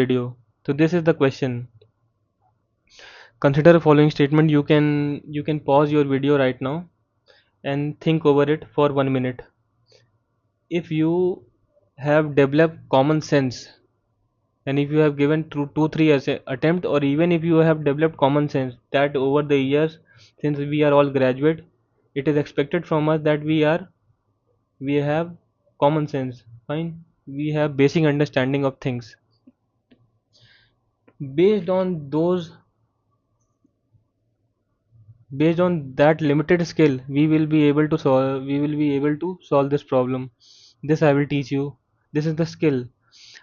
video. So this is the question. Consider the following statement. You can pause your video right now and think over it for 1 minute. If you have developed common sense, and if you have given two three attempt, or even if you have developed common sense, that over the years, since we are all graduate, it is expected from us that we have common sense. Fine, we have basic understanding of things. Based on those based on that limited skill, we will be able to solve this problem. This I will teach you. This is the skill.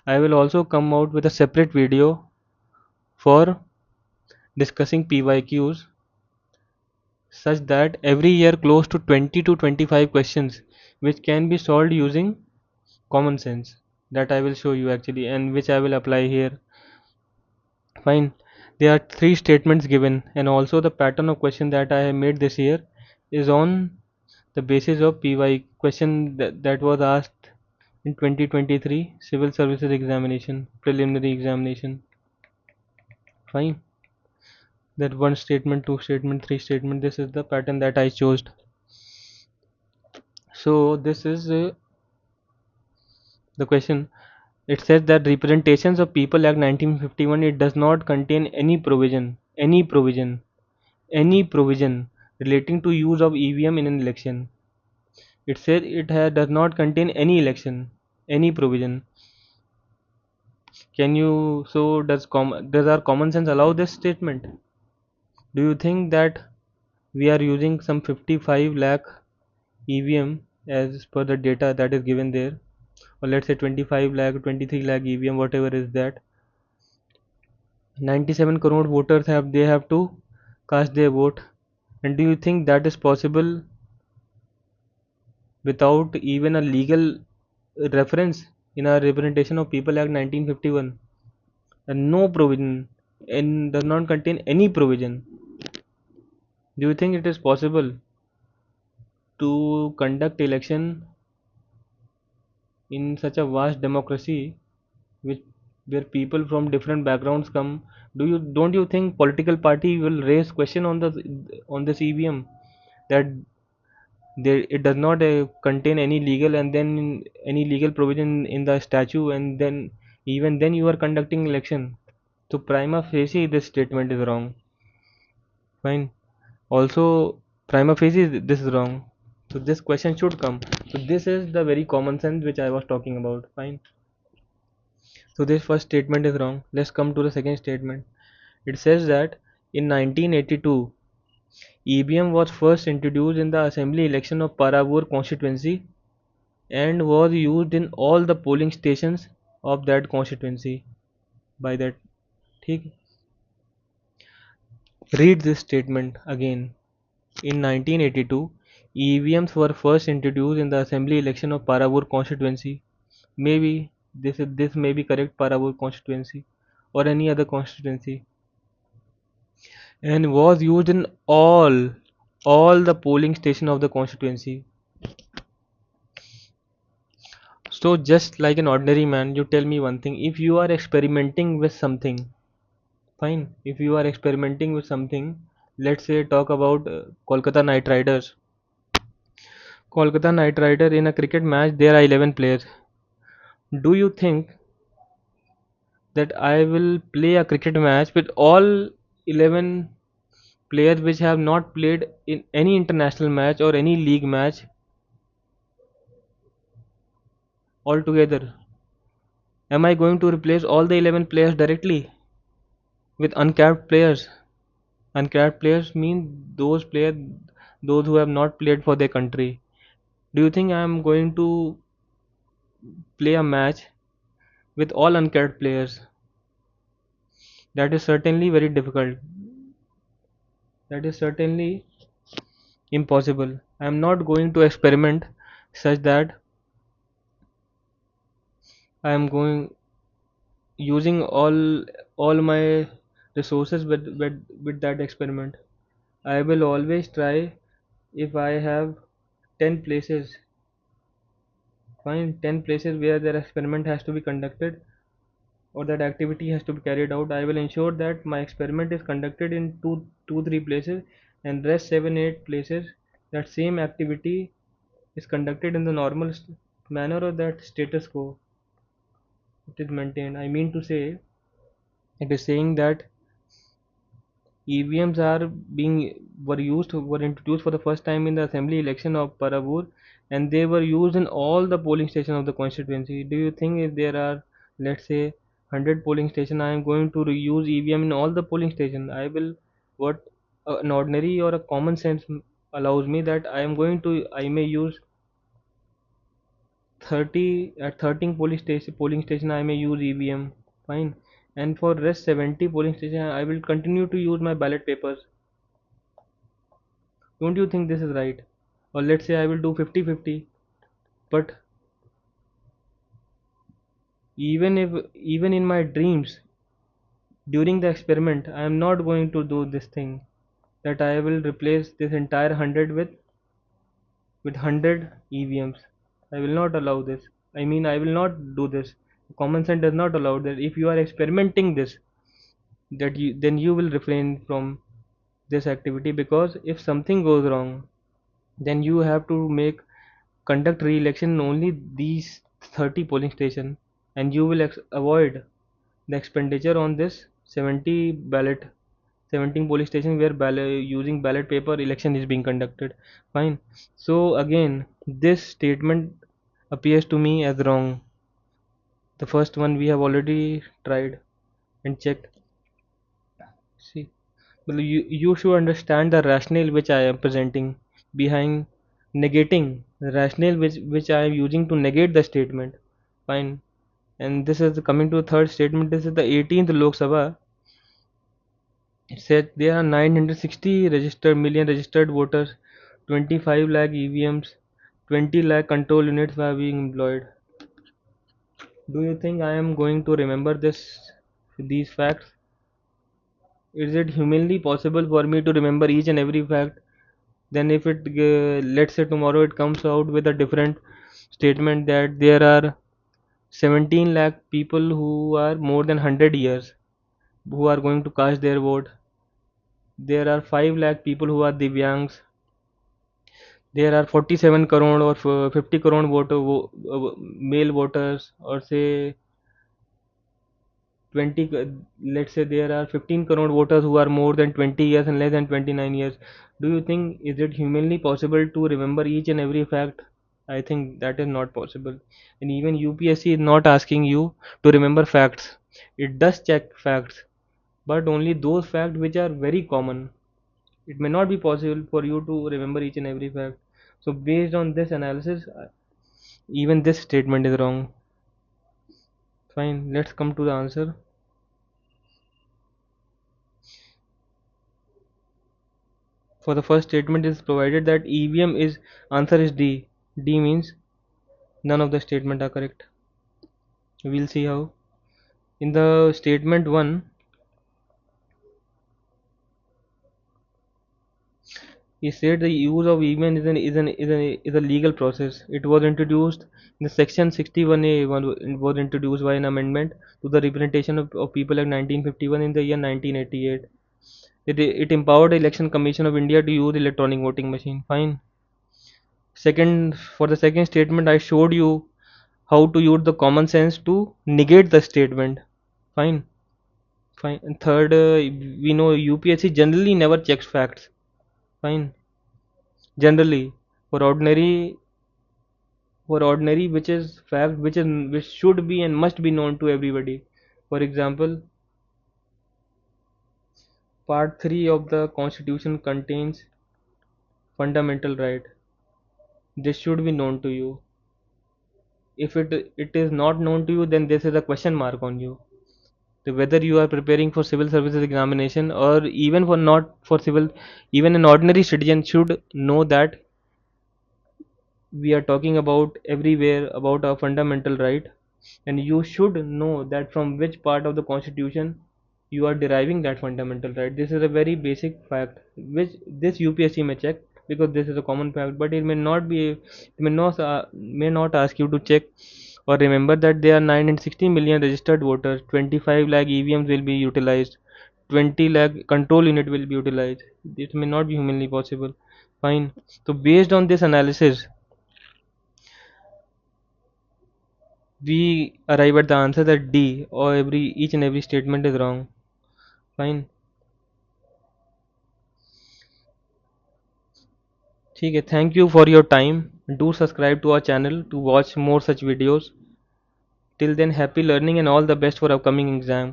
I will also come out with a separate video for discussing PYQs, such that every year close to 20 to 25 questions which can be solved using common sense, that I will show you actually, and which I will apply here. Fine. There are three statements given, and also the pattern of question that I have made this year is on the basis of PY question that was asked in 2023 Civil Services Examination, preliminary examination. Fine. That one statement, two statement, three statement. This is the pattern that I chose. So this is the question. It says that Representations of People Act 1951, it does not contain any provision relating to use of EVM in an election. It says does not contain any provision. Can you, so does our common sense allow this statement? Do you think that we are using some 55 lakh EVM as per the data that is given there, or let's say 25 lakh, 23 lakh EVM, whatever is that? 97 crore voters have to cast their vote. And do you think that is possible without even a legal reference in our Representation of People Act 1951? And no provision, and does not contain any provision. Do you think it is possible to conduct election in such a vast democracy, which where people from different backgrounds come? Don't you think political party will raise question on this EVM, that it does not contain any legal, and then any legal provision in the statute, and then even then you are conducting election? So prima facie this statement is wrong. Fine. Also, prima facie this is wrong. So this question should come. So this is the very common sense which I was talking about. Fine. So this first statement is wrong. Let's come to the second statement. It says that in 1982, EVM was first introduced in the assembly election of Paravur constituency and was used in all the polling stations of that constituency. By that, ठीक? Read this statement again. In 1982, EVMs were first introduced in the assembly election of Paravur constituency. Maybe this may be correct, Paravur constituency or any other constituency, and was used in all the polling station of the constituency. So just like an ordinary man, you tell me one thing: if you are experimenting with something, fine. If you are experimenting with something, let's say talk about Kolkata Knight Riders. Kolkata Knight Rider, in a cricket match, there are 11 players. Do you think that I will play a cricket match with all 11 players which have not played in any international match or any league match altogether? Am I going to replace all the 11 players directly with uncapped players? Uncapped players mean those who have not played for their country. Do you think I am going to play a match with all uncapped players? That is certainly very difficult. That is certainly impossible. I am not going to experiment such that I am going using all my resources with that experiment. I will always try, if I have 10 places, fine, 10 places where their experiment has to be conducted, or that activity has to be carried out, I will ensure that my experiment is conducted in two, 3 places, and rest 7, 8 places that same activity is conducted in the normal manner, or that status quo it is maintained. I mean to say, it is saying that EVMs are were introduced for the first time in the assembly election of Paravur, and they were used in all the polling stations of the constituency. Do you think if there are, let's say, 100 polling station, I am going to use EVM in all the polling station? I will, what an ordinary or a common sense allows me, that I may use 30 at 13 polling station I may use EVM, fine, and for rest 70 polling station I will continue to use my ballot papers. Don't you think this is right? Or let's say I will do 50-50, but even in my dreams during the experiment I am not going to do this thing, that I will replace this entire 100 with 100 EVMs. I will not allow this. I mean, I will not do this. Common sense does not allow that. If you are experimenting this, then you will refrain from this activity, because if something goes wrong, then you have to conduct re-election in only these 30 polling station, and you will avoid the expenditure on this 17 polling station where using ballot paper election is being conducted. Fine. So again, this statement appears to me as wrong. The first one we have already tried and checked. See, well, you should understand the rationale which I am presenting behind negating, the rationale which I am using to negate the statement. Fine. And this is coming to the third statement. This is the 18th Lok Sabha. It said there are 960 million registered voters, 25 lakh EVMs, 20 lakh control units are being employed. Do you think I am going to remember these facts? Is it humanly possible for me to remember each and every fact? Then if let's say tomorrow it comes out with a different statement that there are 17 lakh people who are more than 100 years who are going to cast their vote. There are 5 lakh people who are Divyangs. There are 47 crore or 50 crore male voters, or say 20, let's say there are 15 crore voters who are more than 20 years and less than 29 years. Do you think is it humanly possible to remember each and every fact? I think that is not possible. And even UPSC is not asking you to remember facts. It does check facts, but only those facts which are very common. It may not be possible for you to remember each and every fact. So based on this analysis, even this statement is wrong. Fine, let's come to the answer. For the first statement, it is provided that EVM is answer is D. D means none of the statement are correct. We'll see how. In the statement 1, he said the use of EVM is a legal process. It was introduced in the section 61A. Was introduced by an amendment to the Representation of People Act 1951 in the year 1988. It empowered the Election Commission of India to use electronic voting machine. Fine. For the second statement, I showed you how to use the common sense to negate the statement. Fine. Fine. And third, we know UPSC generally never checks facts. Fine. Generally, for ordinary, which is fact, which should be and must be known to everybody. For example, Part 3 of the Constitution contains fundamental right. This should be known to you. If it is not known to you, then this is a question mark on you. So whether you are preparing for civil services examination, or even for not for civil, even an ordinary citizen should know that we are talking about everywhere about a fundamental right, and you should know that from which part of the constitution you are deriving that fundamental right. This is a very basic fact which this UPSC may check, because this is a common fact, but it may not ask you to check Or remember that there are 960 million registered voters, 25 lakh EVMs will be utilized, 20 lakh control unit will be utilized. It may not be humanly possible. Fine. So based on this analysis, we arrive at the answer that D, or each and every statement is wrong. Fine. ठीक है, thank you for your time. Do subscribe to our channel to watch more such videos. Till then, happy learning and all the best for upcoming exam.